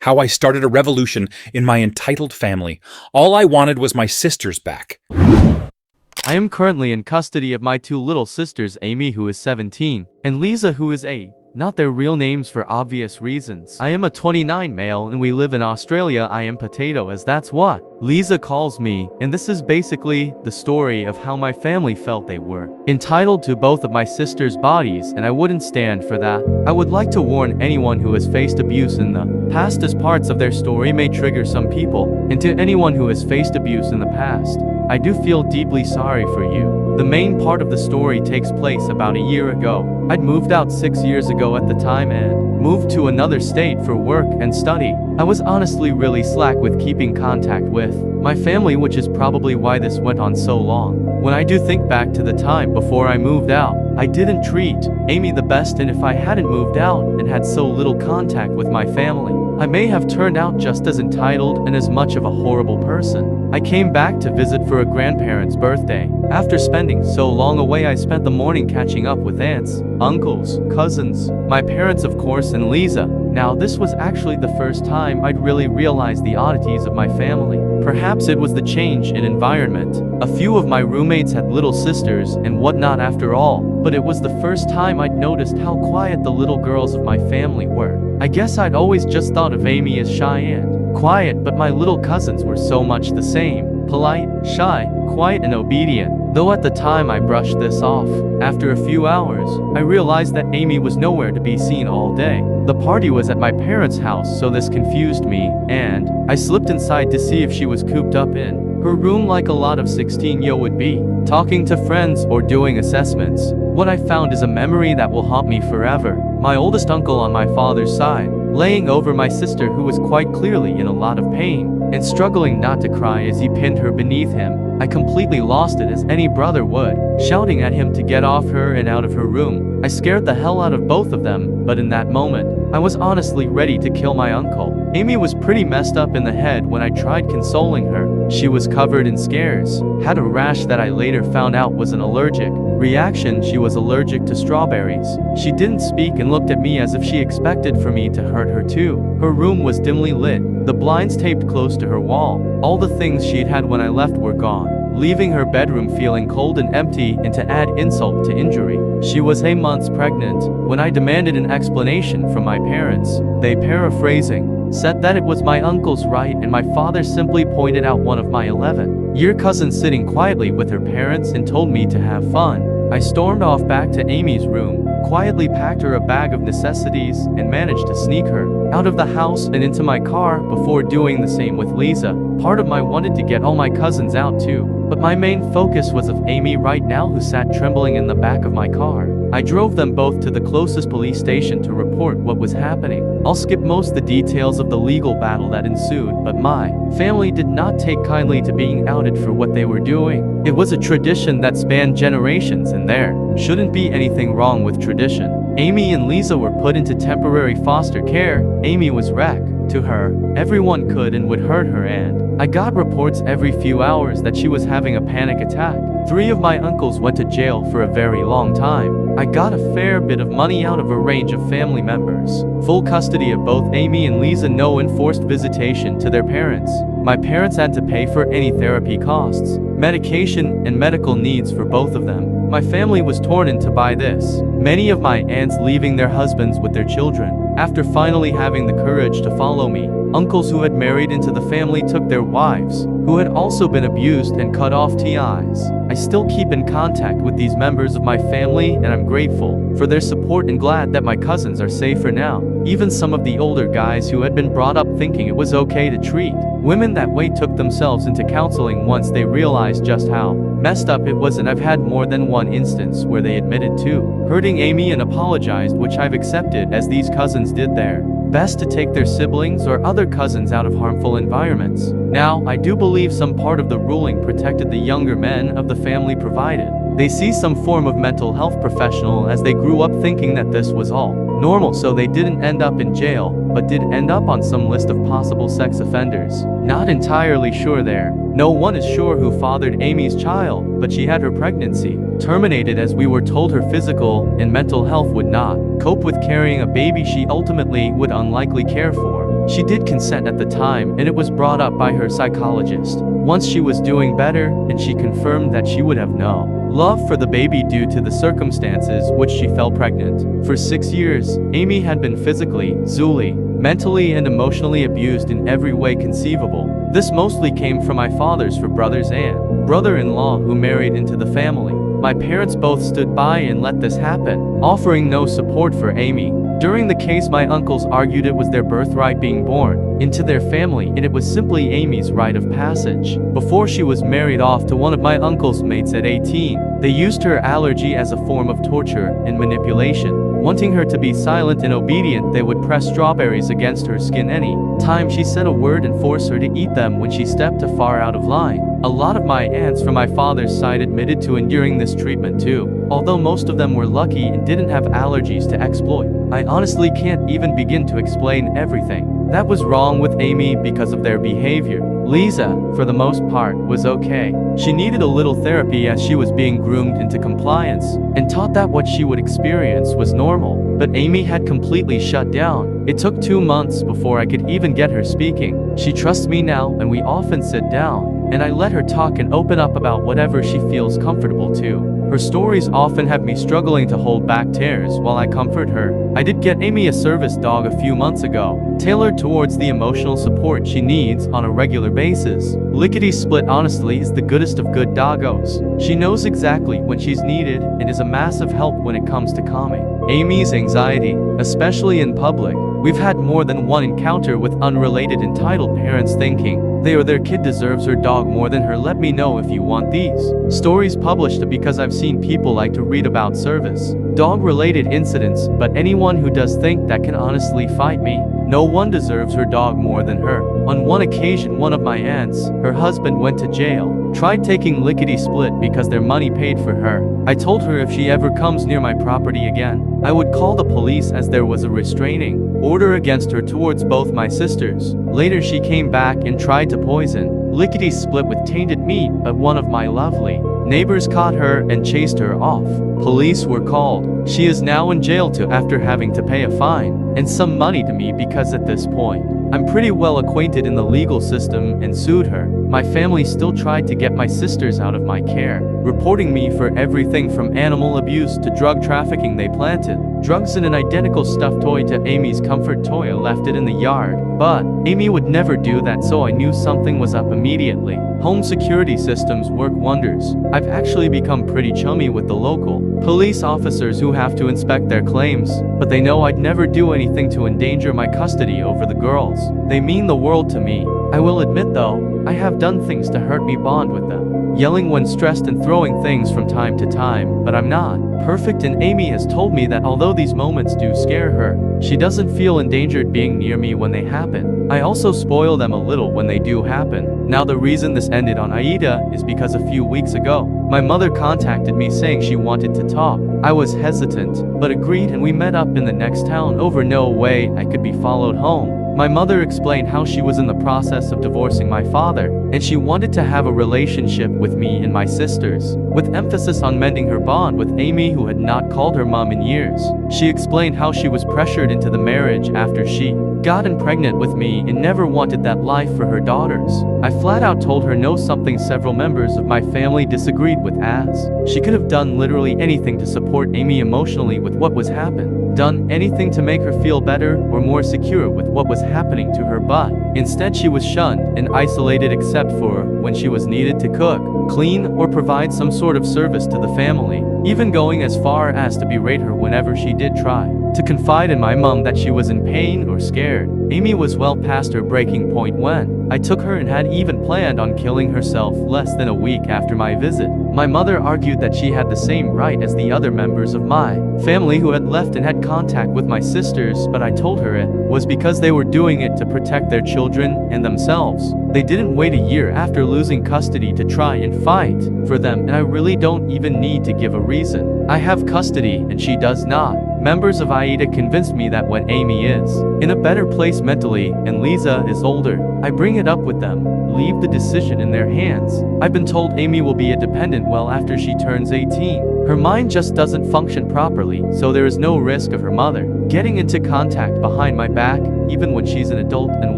how I started a revolution in my entitled family. All I wanted was my sisters back. I am currently in custody of my two little sisters, Amy, who is 17, and Lisa, who is 8. Not their real names for obvious reasons. I am a 29 male and we live in Australia. I am Potato, as that's what Lisa calls me, and this is basically the story of how my family felt they were entitled to both of my sisters' bodies, and I wouldn't stand for that. I would like to warn anyone who has faced abuse in the past, as parts of their story may trigger some people, and to anyone who has faced abuse in the past, I do feel deeply sorry for you. The main part of the story takes place about a year ago. I'd moved out 6 years ago at the time and moved to another state for work and study. I was honestly really slack with keeping contact with my family, which is probably why this went on so long. When I do think back to the time before I moved out, I didn't treat Amy the best, and if I hadn't moved out and had so little contact with my family, I may have turned out just as entitled and as much of a horrible person. I came back to visit for a grandparent's birthday. After spending so long away, I spent the morning catching up with aunts, uncles, cousins, my parents of course, and Lisa. Now this was actually the first time I'd really realized the oddities of my family. Perhaps it was the change in environment. A few of my roommates had little sisters and whatnot after all, but it was the first time I'd noticed how quiet the little girls of my family were. I guess I'd always just thought of Amy as shy and quiet, but my little cousins were so much the same. Polite, shy, quiet and obedient. Though at the time I brushed this off. After a few hours, I realized that Amy was nowhere to be seen all day. The party was at my parents' house, so this confused me, and I slipped inside to see if she was cooped up in her room like a lot of 16-year-olds would be, talking to friends or doing assessments. What I found is a memory that will haunt me forever. My oldest uncle on my father's side, laying over my sister, who was quite clearly in a lot of pain and struggling not to cry as he pinned her beneath him. I completely lost it, as any brother would, shouting at him to get off her and out of her room. I scared the hell out of both of them, but in that moment, I was honestly ready to kill my uncle. Amy was pretty messed up in the head when I tried consoling her. She was covered in scars, had a rash that I later found out was an allergic reaction. She was allergic to strawberries. She didn't speak and looked at me as if she expected for me to hurt her too. Her room was dimly lit, the blinds taped close to her wall. All the things she'd had when I left were gone, leaving her bedroom feeling cold and empty, and to add insult to injury, she was 8 months pregnant. When I demanded an explanation from my parents, they, paraphrasing, said that it was my uncle's right, and my father simply pointed out one of my 11-year cousins sitting quietly with her parents and told me to have fun. I stormed off back to Amy's room, quietly packed her a bag of necessities, and managed to sneak her out of the house and into my car before doing the same with Lisa. Part of me wanted to get all my cousins out too, but my main focus was of Amy right now, who sat trembling in the back of my car. I drove them both to the closest police station to report what was happening. I'll skip most of the details of the legal battle that ensued, but my family did not take kindly to being outed for what they were doing. It was a tradition that spanned generations, and there shouldn't be anything wrong with tradition. Amy and Lisa were put into temporary foster care. Amy was wrecked. To her, everyone could and would hurt her, and I got reports every few hours that she was having a panic attack. 3 of my uncles went to jail for a very long time. I got a fair bit of money out of a range of family members. Full custody of both Amy and Lisa, no enforced visitation to their parents. My parents had to pay for any therapy costs, medication, and medical needs for both of them. My family was torn into by this. Many of my aunts leaving their husbands with their children. After finally having the courage to follow me, uncles who had married into the family took their wives, who had also been abused, and cut off ties. I still keep in contact with these members of my family, and I'm grateful for their support and glad that my cousins are safer now. Even some of the older guys who had been brought up thinking it was okay to treat women that way took themselves into counseling once they realized just how messed up it was, and I've had more than one instance where they admitted to hurting Amy and apologized, which I've accepted, as these cousins did their best to take their siblings or other cousins out of harmful environments. Now, I do believe some part of the ruling protected the younger men of the family, provided they see some form of mental health professional, as they grew up thinking that this was all normal, so they didn't end up in jail, but did end up on some list of possible sex offenders. Not entirely sure there. No one is sure who fathered Amy's child, but she had her pregnancy terminated, as we were told her physical and mental health would not cope with carrying a baby she ultimately would unlikely care for. She did consent at the time, and it was brought up by her psychologist. Once she was doing better, and she confirmed that she would have no love for the baby due to the circumstances which she fell pregnant. For 6 years, Amy had been physically, mentally and emotionally abused in every way conceivable. This mostly came from my father's brothers and brother-in-law who married into the family. My parents both stood by and let this happen, offering no support for Amy. During the case, my uncles argued it was their birthright being born into their family, and it was simply Amy's rite of passage. Before she was married off to one of my uncle's mates at 18, they used her allergy as a form of torture and manipulation. Wanting her to be silent and obedient, they would press strawberries against her skin any time she said a word and force her to eat them when she stepped too far out of line. A lot of my aunts from my father's side admitted to enduring this treatment too, although most of them were lucky and didn't have allergies to exploit. I honestly can't even begin to explain everything that was wrong with Amy because of their behavior. Lisa, for the most part, was okay. She needed a little therapy as she was being groomed into compliance and taught that what she would experience was normal. But Amy had completely shut down. It took 2 months before I could even get her speaking. She trusts me now, and we often sit down, and I let her talk and open up about whatever she feels comfortable to. Her stories often have me struggling to hold back tears while I comfort her. I did get Amy a service dog a few months ago, tailored towards the emotional support she needs on a regular basis. Lickety Split honestly is the goodest of good doggos. She knows exactly when she's needed and is a massive help when it comes to calming Amy's anxiety, especially in public. We've had more than one encounter with unrelated entitled parents thinking they or their kid deserves her dog more than her. Let me know if you want these stories published because I've seen people like to read about service dog-related incidents, but anyone who does think that can honestly fight me. No one deserves her dog more than her. On one occasion, one of my aunts, her husband went to jail, tried taking Lickety Split because their money paid for her. I told her if she ever comes near my property again, I would call the police as there was a restraining order against her towards both my sisters. Later she came back and tried to poison Lickety Split with tainted meat, but one of my lovely neighbors caught her and chased her off. Police were called. She is now in jail too after having to pay a fine and some money to me because at this point, I'm pretty well acquainted in the legal system and sued her. My family still tried to get my sisters out of my care, reporting me for everything from animal abuse to drug trafficking. They planted drugs in an identical stuffed toy to Amy's comfort toy and left it in the yard. But Amy would never do that, so I knew something was up immediately. Home security systems work wonders. I've actually become pretty chummy with the local police officers who have to inspect their claims, but they know I'd never do anything to endanger my custody over the girls. They mean the world to me. I will admit though, I have done things to hurt me bond with them, yelling when stressed and throwing things from time to time, but I'm not perfect, and Amy has told me that although these moments do scare her, she doesn't feel endangered being near me when they happen. I also spoil them a little when they do happen. Now the reason this ended on Aida is because a few weeks ago, my mother contacted me saying she wanted to talk. I was hesitant, but agreed, and we met up in the next town. Over no way I could be followed home. My mother explained how she was in the process of divorcing my father, and she wanted to have a relationship with me and my sisters, with emphasis on mending her bond with Amy, who had not called her mom in years. She explained how she was pressured into the marriage after she gotten pregnant with me and never wanted that life for her daughters. I flat out told her no, something several members of my family disagreed with, as she could have done literally anything to support Amy emotionally with what was happening, done anything to make her feel better or more secure with what was happening to her, but instead she was shunned and isolated except for when she was needed to cook, clean, or provide some sort of service to the family, even going as far as to berate her whenever she did try to confide in my mom that she was in pain or scared. Amy was well past her breaking point when I took her and had even planned on killing herself less than a week after my visit. My mother argued that she had the same right as the other members of my family who had left and had contact with my sisters, but I told her it was because they were doing it to protect their children and themselves. They didn't wait a year after losing custody to try and fight for them, and I really don't even need to give a reason. I have custody and she does not. Members of Aida convinced me that when Amy is is in a better place mentally and Lisa is older. I bring it up with them, leave the decision in their hands. I've been told Amy will be independent well after she turns 18. Her mind just doesn't function properly, so there is no risk of her mother getting into contact behind my back, even when she's an adult. And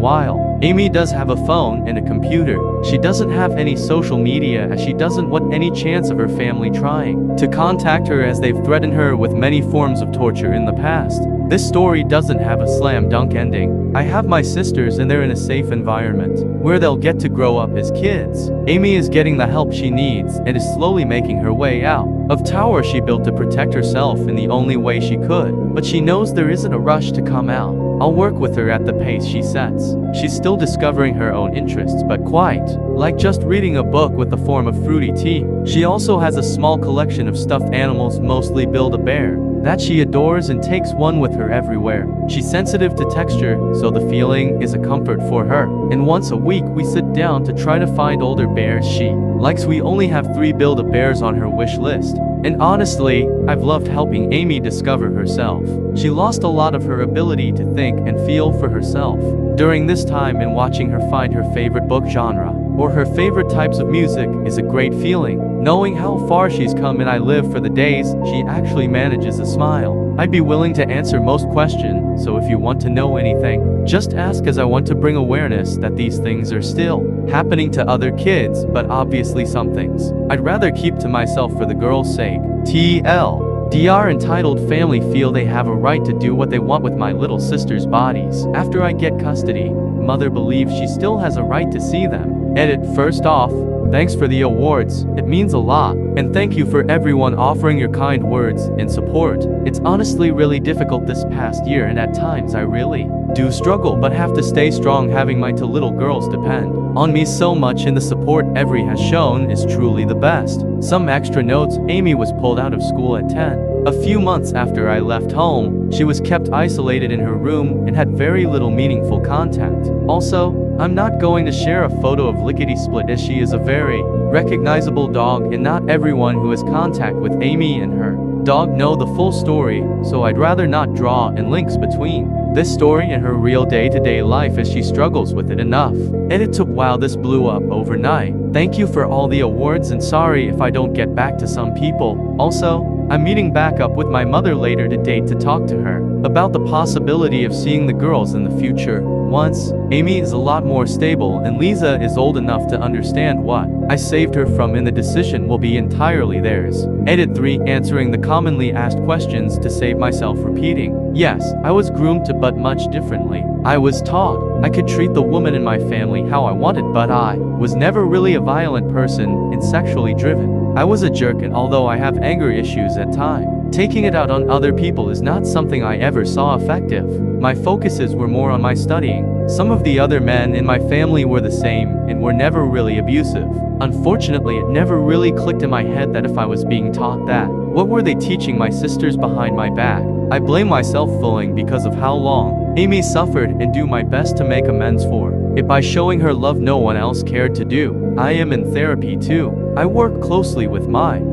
while Amy does have a phone and a computer, she doesn't have any social media as she doesn't want any chance of her family trying to contact her as they've threatened her with many forms of torture in the past. This story doesn't have a slam dunk ending. I have my sisters and they're in a safe environment where they'll get to grow up as kids. Amy is getting the help she needs and is slowly making her way out of tower she built to protect herself in the only way she could, but she knows there isn't a rush to come out. I'll work with her at the pace she sets. She's still discovering her own interests, but quite like just reading a book with a form of fruity tea. She also has a small collection of stuffed animals, mostly Build-A-Bear, that she adores and takes one with her everywhere. She's sensitive to texture, so the feeling is a comfort for her. And once a week we sit down to try to find older bears she likes. We only have 3 Build-A-Bears on her wish list. And honestly, I've loved helping Amy discover herself. She lost a lot of her ability to think and feel for herself during this time, and watching her find her favorite book genre or her favorite types of music is a great feeling. Knowing how far she's come, and I live for the days she actually manages a smile. I'd be willing to answer most questions, so if you want to know anything, just ask, as I want to bring awareness that these things are still happening to other kids, but obviously some things I'd rather keep to myself for the girls' sake. TLDR, entitled family feel they have a right to do what they want with my little sister's bodies. After I get custody, mother believes she still has a right to see them. Edit. First off, thanks for the awards, it means a lot. And thank you for everyone offering your kind words and support. It's honestly really difficult this past year, and at times I really do struggle, but have to stay strong, having my 2 little girls depend on me so much, and the support every has shown is truly the best. Some extra notes: Amy was pulled out of school at 10. A few months after I left home, she was kept isolated in her room and had very little meaningful contact. Also, I'm not going to share a photo of Lickety Split, as she is a very recognizable dog, and not everyone who has contact with Amy and her dog know the full story, so I'd rather not draw in links between this story and her real day-to-day life, as she struggles with it enough. And it took a while. This blew up overnight. Thank you for all the awards, and sorry if I don't get back to some people. Also, I'm meeting back up with my mother later today to talk to her about the possibility of seeing the girls in the future. Once Amy is a lot more stable and Lisa is old enough to understand what I saved her from, and the decision will be entirely theirs. Edit 3. Answering the commonly asked questions to save myself repeating. Yes, I was groomed to, but much differently. I was taught I could treat the woman in my family how I wanted, but I was never really a violent person and sexually driven. I was a jerk, and although I have anger issues at times, taking it out on other people is not something I ever saw effective. My focuses were more on my studying. Some of the other men in my family were the same and were never really abusive. Unfortunately, it never really clicked in my head that if I was being taught that, what were they teaching my sisters behind my back? I blame myself fully because of how long Amy suffered, and do my best to make amends for it by showing her love no one else cared to do. I am in therapy too. I work closely with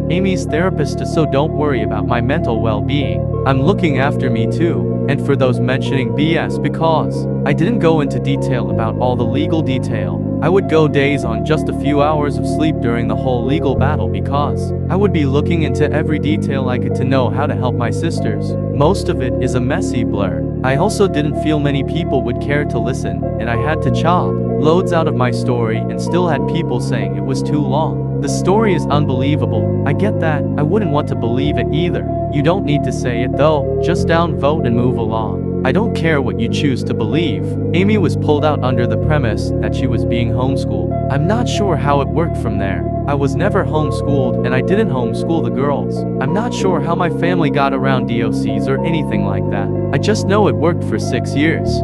Amy's therapist, so don't worry about my mental well-being. I'm looking after me too. And for those mentioning BS, because I didn't go into detail about all the legal detail, I would go days on just a few hours of sleep during the whole legal battle, because I would be looking into every detail I could to know how to help my sisters. Most of it is a messy blur. I also didn't feel many people would care to listen, and I had to chop loads out of my story, and still had people saying it was too long. The story is unbelievable. I get that. I wouldn't want to believe it either. You don't need to say it though, just downvote and move along. I don't care what you choose to believe. Amy was pulled out under the premise that she was being homeschooled. I'm not sure how it worked from there. I was never homeschooled, and I didn't homeschool the girls. I'm not sure how my family got around DOCs or anything like that. I just know it worked for 6 years.